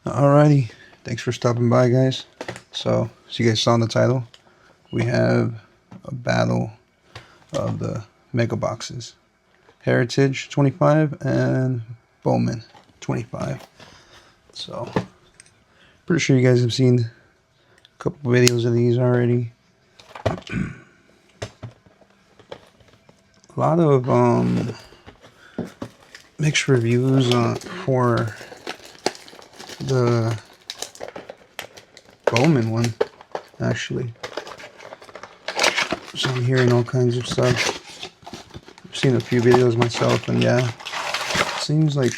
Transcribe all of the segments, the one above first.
Alrighty, thanks for stopping by, guys. So, as you guys saw in the title, we have a battle of the mega boxes. Heritage 25 and Bowman 25. So, pretty sure you guys have seen a couple videos of these already. A lot of mixed reviews for the Bowman one, actually. So I'm hearing all kinds of stuff. I've seen a few videos myself, and yeah, it seems like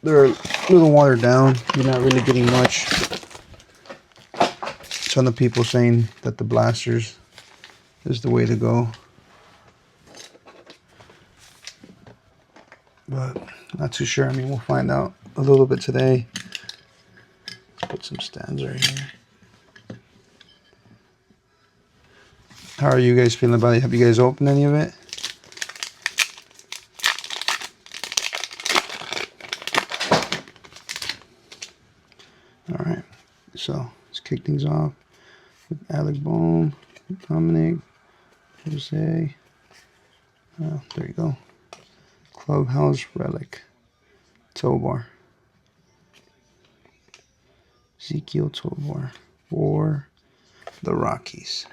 they're a little watered down. You're not really getting much. A ton of people saying that the blasters is the way to go, but not too sure. I mean, we'll find out a little bit today. Put some stands right here. How are you guys feeling about it? Have you guys opened any of it? Alright, so let's kick things off with Alec Bohm, Dominic, Jose. There you go. Clubhouse Relic, Tobar, Ezekiel Tobar for the Rockies.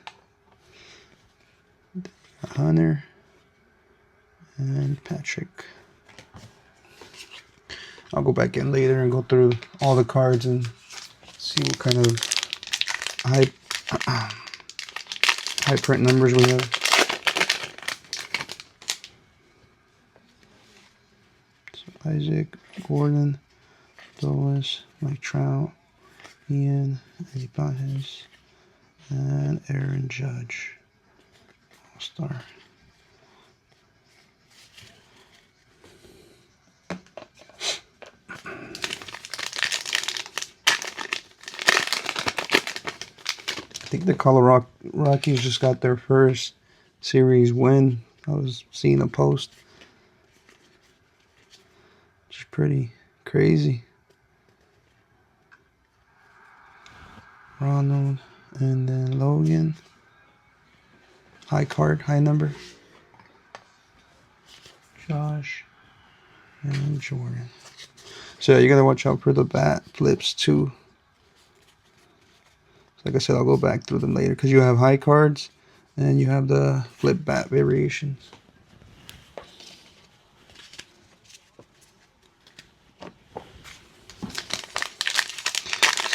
Hunter and Patrick. I'll go back in later and go through all the cards and see what kind of high print numbers we have. So Isaac, Gordon, Dolis, Mike Trout, Ian, Eddie Baez, and Aaron Judge. All-star. I think the Colorado Rockies just got their first series win. I was seeing a post. Which is pretty crazy. Ronald and then Logan. High card, high number. Josh and Jordan. So you gotta watch out for the bat flips too. Like I said, I'll go back through them later because you have high cards and you have the flip bat variations.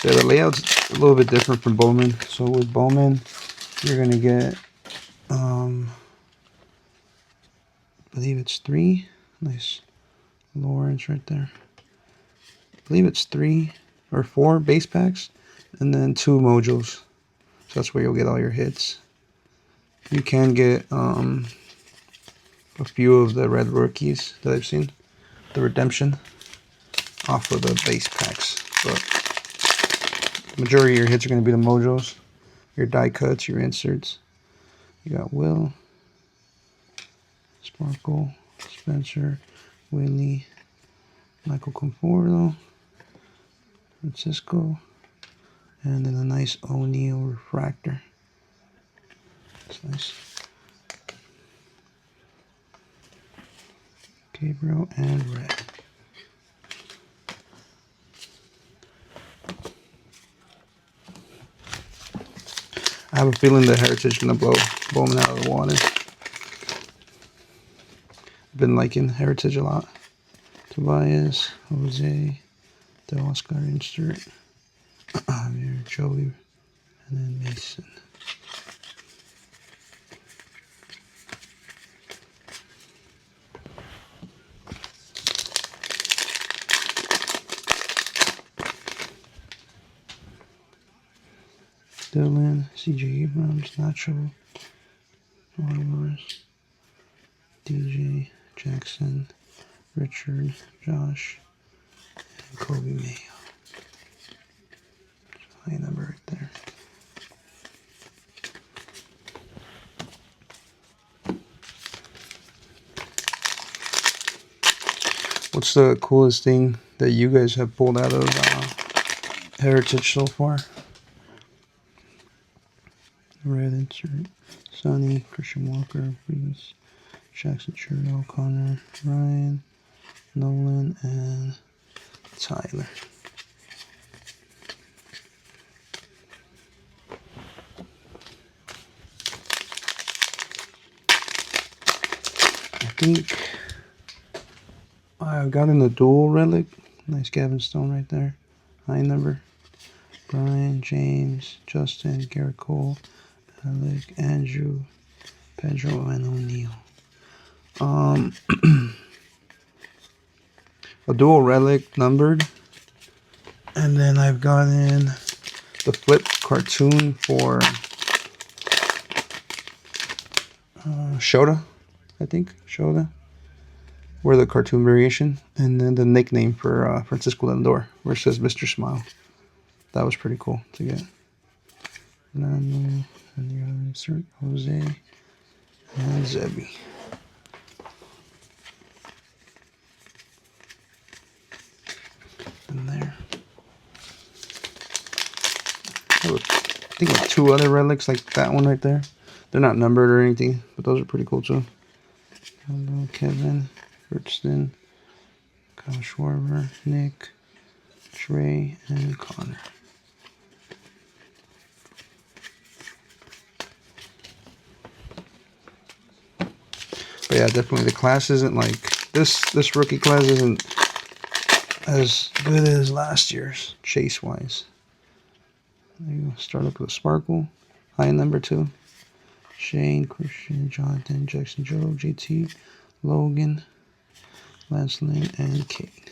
So the layout's a little bit different from Bowman. So with Bowman, you're gonna get, I believe it's 3. Nice Lawrence right there. I believe it's 3 or 4 base packs. And then 2 mojos. So that's where you'll get all your hits. You can get a few of the red rookies that I've seen, the redemption, off of the base packs. But the majority of your hits are going to be the mojos, your die cuts, your inserts. You got Will, Sparkle, Spencer, Willie, Michael Conforto, Francisco. And then a nice O'Neal refractor. That's nice. Gabriel and red. I have a feeling the Heritage is going to blow Bowman out of the water. I've been liking Heritage a lot. Tobias, Jose, the Oscar insert. Javier, Joey, and then Mason. Dylan, CJ Abrams, Nacho, Morris, DJ, Jackson, Richard, Josh, and Kobe Mayo. High number right there. What's the coolest thing that you guys have pulled out of Heritage so far. Red insert. Sonny, Christian Walker, Reese, Jackson Churchill, Connor, Ryan, Nolan, and Tyler. I think I got in the dual relic. Nice Gavin Stone right there. High number. Brian, James, Justin, Garrett Cole, Alec, Andrew, Pedro, and O'Neal. A dual relic numbered. And then I've gotten the flip cartoon for Shota, I think. Shota. Or the cartoon variation. And then the nickname for Francisco Lindor, where it says Mr. Smile. That was pretty cool to get. Nano, and the other insert, Jose, and Zebby. In there. I think like 2 other relics, like that one right there. They're not numbered or anything, but those are pretty cool too. Hello, Kevin, Kirsten, Kyle Schwarber, Nick, Trey, and Connor. But yeah, definitely the class isn't like this rookie class isn't as good as last year's chase wise. There you go. Start up with a Sparkle. High number 2. Shane, Christian, Jonathan, Jackson Joe, JT, Logan, Lance Lynn, and Kate.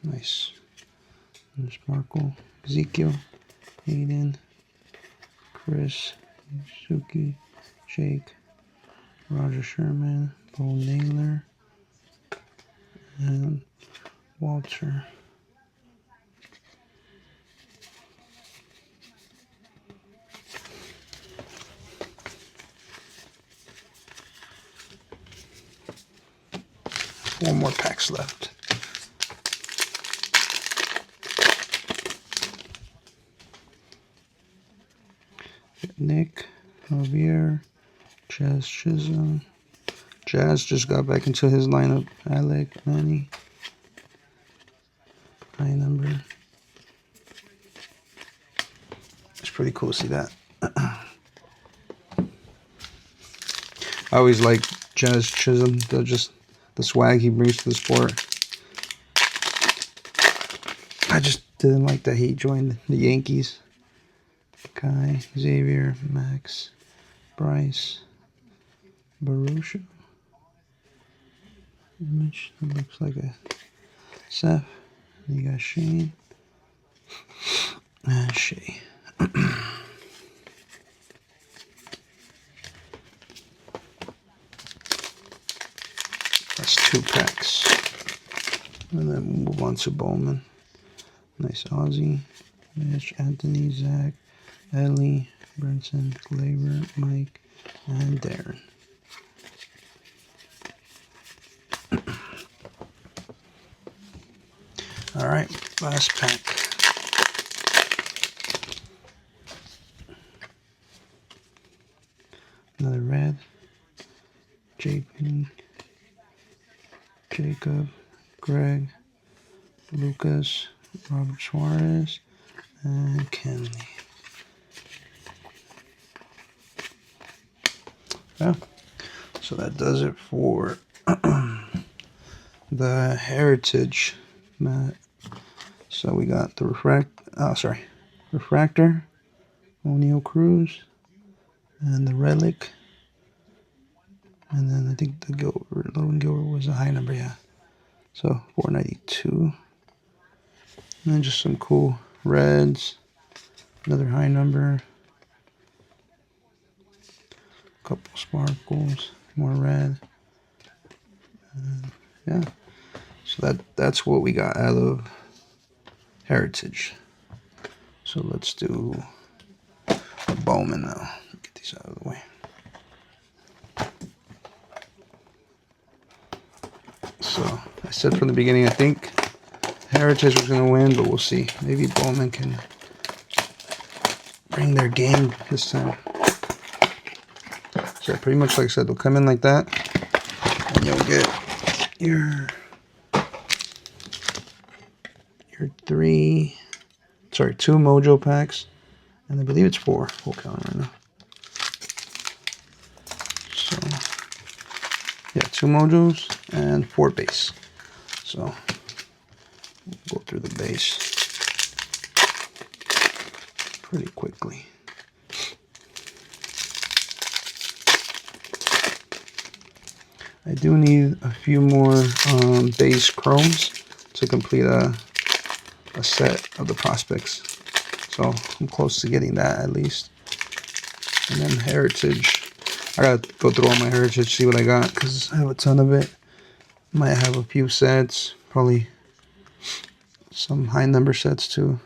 Nice. And Sparkle, Ezekiel, Hayden, Chris, Suki, Jake, Roger Sherman, Bo Naylor, and Walter. Four more packs left. Nick, Javier, Jazz Chisholm. Jazz just got back into his lineup. Alec, Manny. High number. It's pretty cool to see that. I always like Jazz Chisholm, the swag he brings to the sport. I just didn't like that he joined the Yankees. Kai, Xavier, Max, Bryce, Baruch. Image that looks like a Seth. And you got Shane and Shay. That's 2 packs. And then we'll move on to Bowman. Nice Ozzy, Mitch, Anthony, Zach, Ellie, Brenton, Glaber, Mike, and Darren. All right, last pack. Another red. JP, Jacob, Greg, Lucas, Robert Suarez, and Kenley. Yeah, so that does it for the Heritage mat. So we got the Refractor, O'Neal Cruz, and the Relic. And then I think the Logan Gilbert was a high number, yeah. So 492. And then just some cool reds. Another high number. Couple sparkles. More red. Yeah. So that's what we got out of Heritage. So let's do Bowman now. Get these these out of the way. So I said from the beginning, I think Heritage was going to win, but we'll see. Maybe Bowman can bring their game this time. So pretty much like I said, they'll come in like that, and you'll get your 2 Mojo packs, and I believe it's 4. Full count right now. So yeah, 2 Mojos and 4 base. So we'll go through the base pretty quickly. I do need a few more base chromes to complete a set of the prospects. So I'm close to getting that at least. And then Heritage. I gotta go through all my Heritage, see what I got, because I have a ton of it. Might have a few sets, probably some high number sets too.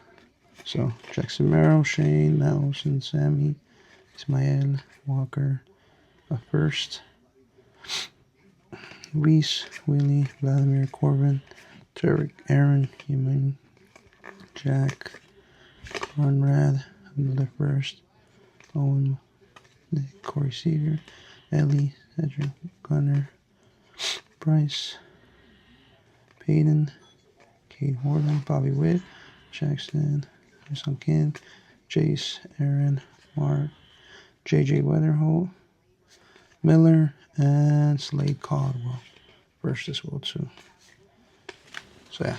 So Jackson Merrill, Shane, Matt Olson, Sammy, Ismael, Walker, a first, Luis, Willie, Vladimir, Corbin, Derek, Aaron, Human, Jack, Conrad, another first, Owen, Nick, Corey Seager, Ellie, Cedric, Gunner, Bryce, Peyton, Kate Horton, Bobby Witt, Jackson, Jason Kim, Jace, Aaron, Mark, JJ Weatherholt, Miller, and Slade Caldwell. First as well too. So yeah.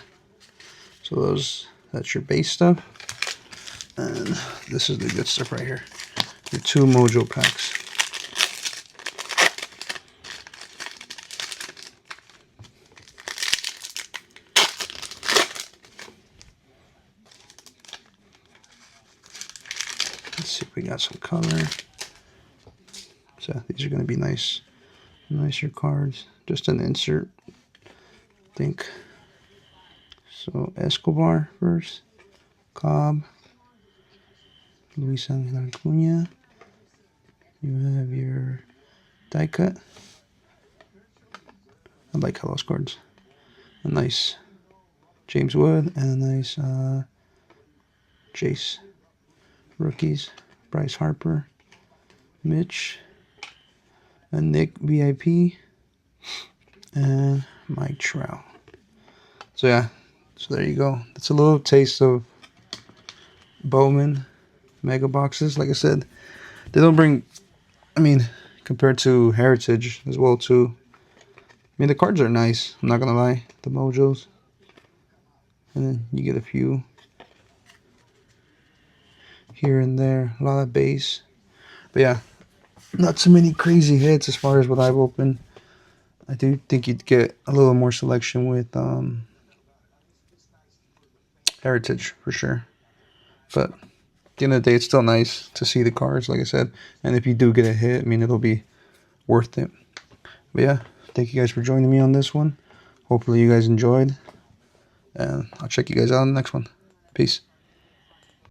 So that's your base stuff. And this is the good stuff right here. Your 2 Mojo packs. Let's see if we got some color. So these are going to be nicer cards. Just an insert, I think. So Escobar first, Cobb, Luis Angel Acuna. You have your die cut. I like how those cards. A nice James Wood and a nice Jace. Rookies, Bryce Harper, Mitch, and Nick VIP, and Mike Trout. So yeah, so there you go. That's a little taste of Bowman mega boxes. Like I said, they don't bring, I mean, compared to Heritage as well too. I mean, the cards are nice, I'm not gonna lie, the Mojos. And then you get a few here and there, a lot of base. But yeah, not too many crazy hits as far as what I've opened. I do think you'd get a little more selection with Heritage for sure. But at the end of the day, it's still nice to see the cards, like I said. And if you do get a hit, I mean, it'll be worth it. But yeah, thank you guys for joining me on this one. Hopefully you guys enjoyed. And I'll check you guys out on the next one. Peace.